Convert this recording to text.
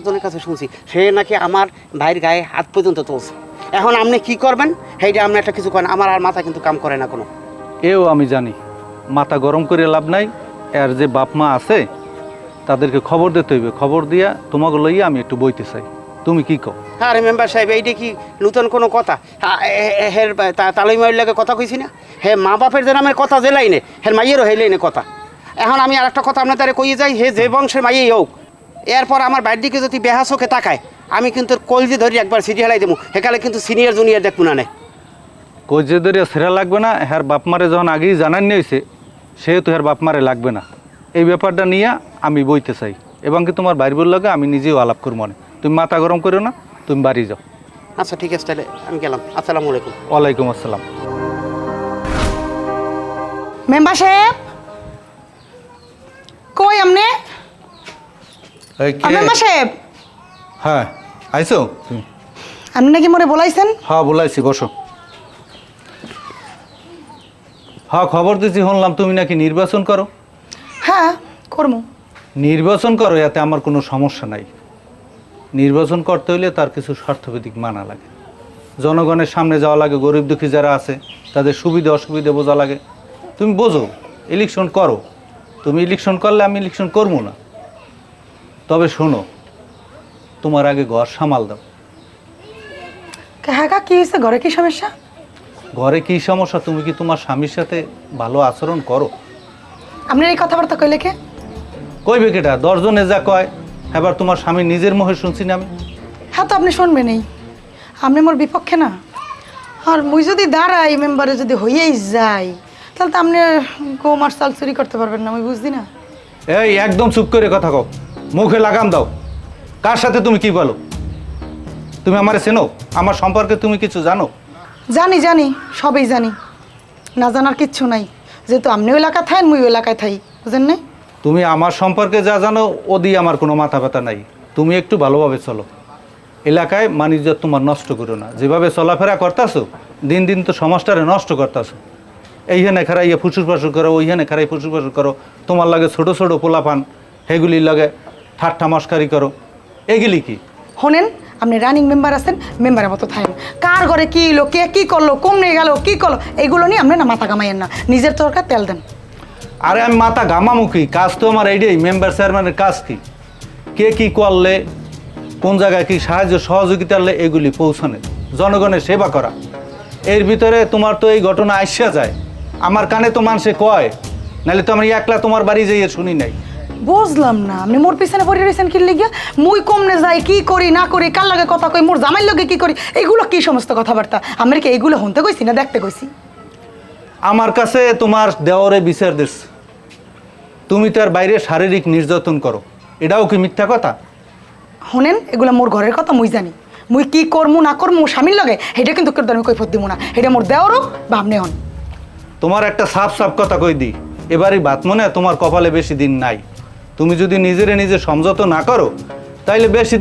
লোকজনের কাছে শুনছি সে নাকি আমার ভাইয়ের গায়ে হাত পর্যন্ত তুলছে। এখন আপনি কি করবেন সেইটা আপনি একটা কিছু করেন, আমার আর মাথা কিন্তু কাম করে না কোনো। এও আমি জানি, মাথা গরম করে লাভ নাই। এর যে বাপ মা আছে তাদেরকে খবর দিতে হইবে, খবর দিয়া তোমাকে লইয়া আমি একটু বইতে চাই। তুমি কি কও? আরে মেম্বার সাহেব, এইটা কি নূতন কোনো কথা? হের তালই মাইর লাগে কথা কইছি না, হে মা বাপের যে নামের কথা যে লাইনে, হের মাইয়েরও হে লাইনে কথা। এখন আমি আর একটা কথা আপনার তারে কইয়ে যাই, হে যে বংশের মাইয়েই হোক, এরপর আমার বাড়ির দিকে যদি বেহা চোখে তাকায়, আমি কিন্তু কলজি ধরি একবার সিটি হেলাই দেবো, হেকালে কিন্তু সিনিয়র জুনিয়র দেখবো না নেই। কইজে ধরিয়া সেরা লাগবে না। হ্যার বাপ মারে যখন আগেই জানান নিয়েছে, সেহেতু হ্যার বাপ মারে লাগবে না। এই ব্যাপারটা নিয়ে আমি বইতে চাই, এবং কি তোমার বাইর বল লাগে আমি নিজেও আলাপ করব মনে। তুমি মাথা গরম করো না, তুমি বাড়ি যাও। আচ্ছা ঠিক আছে, তাহলে আমি গেলাম। আসসালামু আলাইকুম। ওয়ালাইকুম আসসালাম। মেম্বার সাহেব কই আমনে? এই কে? মেম্বার সাহেব হ্যাঁ আইছো তুমি? আপনি নাকি মোরে বলাইছেন? হ্যাঁ বলাইছি, বসো। হ্যাঁ খবর দিছি, শুনলাম তুমি নাকি নির্বাচন করো। হ্যাঁ করবো। নির্বাচন করো, এতে আমার কোনো সমস্যা নাই। নির্বাচন করতে হইলে তার কিছু স্বার্থবিধিক মানা লাগে, জনগণের সামনে যাওয়া লাগে, গরিব দুঃখী যারা আছে তাদের সুবিধা অসুবিধা বোঝা লাগে। তুমি বোঝো, ইলেকশন করো। তুমি ইলেকশন করলে আমি ইলেকশন করবো না, তবে শোনো, তোমার আগে ঘর সামাল দাও। হ্যাঁ কি হয়েছে? ঘরে কি সমস্যা? ঘরে কী সমস্যা? তুমি কি তোমার স্বামীর সাথে ভালো আচরণ করো? আপনার এই কথাবার্তা কইলে কে? কইবে কেটা? 10 জনে যা কয়, এবার তোমার স্বামী নিজের মুখে শুনছি না আমি। হ্যাঁ তো আপনি শুনবেনই, আপনি মোর বিপক্ষে না। আর মুই যদি দাঁড়াই মেম্বারে যদি হইয়েই যাই, তাহলে তো আপনি গোমার চাল চুরি করতে পারবেন না, আমি বুঝদি না। এই একদম চুপ করে কথা কও, মুখে লাগাম দাও। কার সাথে তুমি কি বলো? তুমি আমারে চেনো? আমার সম্পর্কে তুমি কিছু জানো? জানি জানি, সবই জানি, না জানার কিচ্ছু নাই। যেহেতু আপনিও এলাকায় থাকেন, মুই এলাকায় থাই, বুঝেন না? তুমি আমার সম্পর্কে যা জানো ও দিয়ে আমার কোনো মাথা ব্যথা নাই। তুমি একটু ভালোভাবে চলো, এলাকায় মানিজ্য তোমার নষ্ট করো না। যেভাবে চলাফেরা করতেছো, দিন দিন তো সমাজটারে নষ্ট করতেছো। এইখানে খারাইয়া ফুসুর ফাসুর করো, ওইখানে খারাই ফুসুর ফাসুর করো। তোমার লাগে ছোটো ছোটো পোলাপান, সেগুলির লাগে ঠাট্টা মস্কারি করো। এগুলি কি? শোনেন, আপনি রানিং মেম্বার আছেন, মেম্বারের মতো থাকেন। কার ঘরে কি এলো, কে কি করলো, কমনে গেল, কি করলো, এইগুলো নিয়ে আপনি না মাথা কামাইয়েন না, নিজের তরকার তেল দেন। আরে আমি মাথা ঘামামুখী, কাজ তো আমার এইটাই। মেম্বার চেয়ারম্যানের কাজ কি? কে কি করলে, কোন জায়গায় কি সাহায্য সহযোগিতা হলে এগুলি পৌঁছানো, জনগণের সেবা করা। এর ভিতরে তোমার তো এই ঘটনা আইসা যায়, আমার কানে তো মানুষে কয়, নাহলে তো আমি একলা তোমার বাড়ি যাইয়ে শুনি নাই। বুঝলাম না, আপনি মোর পিছনে পড়ে রয়েছেন কি লিগিয়া? মুই কমনে যাই, কি করি না করি, কার লগে কথা কই, মোর জামাইর লগে কি করি, এইগুলো কি সমস্ত কথাবার্তা? আমি কি এইগুলো শুনতে কইছি না দেখতে কইছি? আমার কাছে তোমার দেওয়ারে বিচার দিস, তুমি তার বাইরে শারীরিক নির্যাতন করো, এটাও কি মিথ্যা কথা? শোনেন, এগুলো মোর ঘরের কথা, মুই জানি। মুই কি করমু না করমু স্বামীর লগে, এটা কিন্তু কেউ আমি কৈফত দিব না। এটা মোর দেওয়ারও বা আপনি হন। তোমার একটা সাফ সাফ কথা কই দি, এবারই বাত মনে তোমার কপালে বেশি দিন নাই। তুমি যদি নিজেরে নিজে সমঝোতা না করো, তাইলে বেশি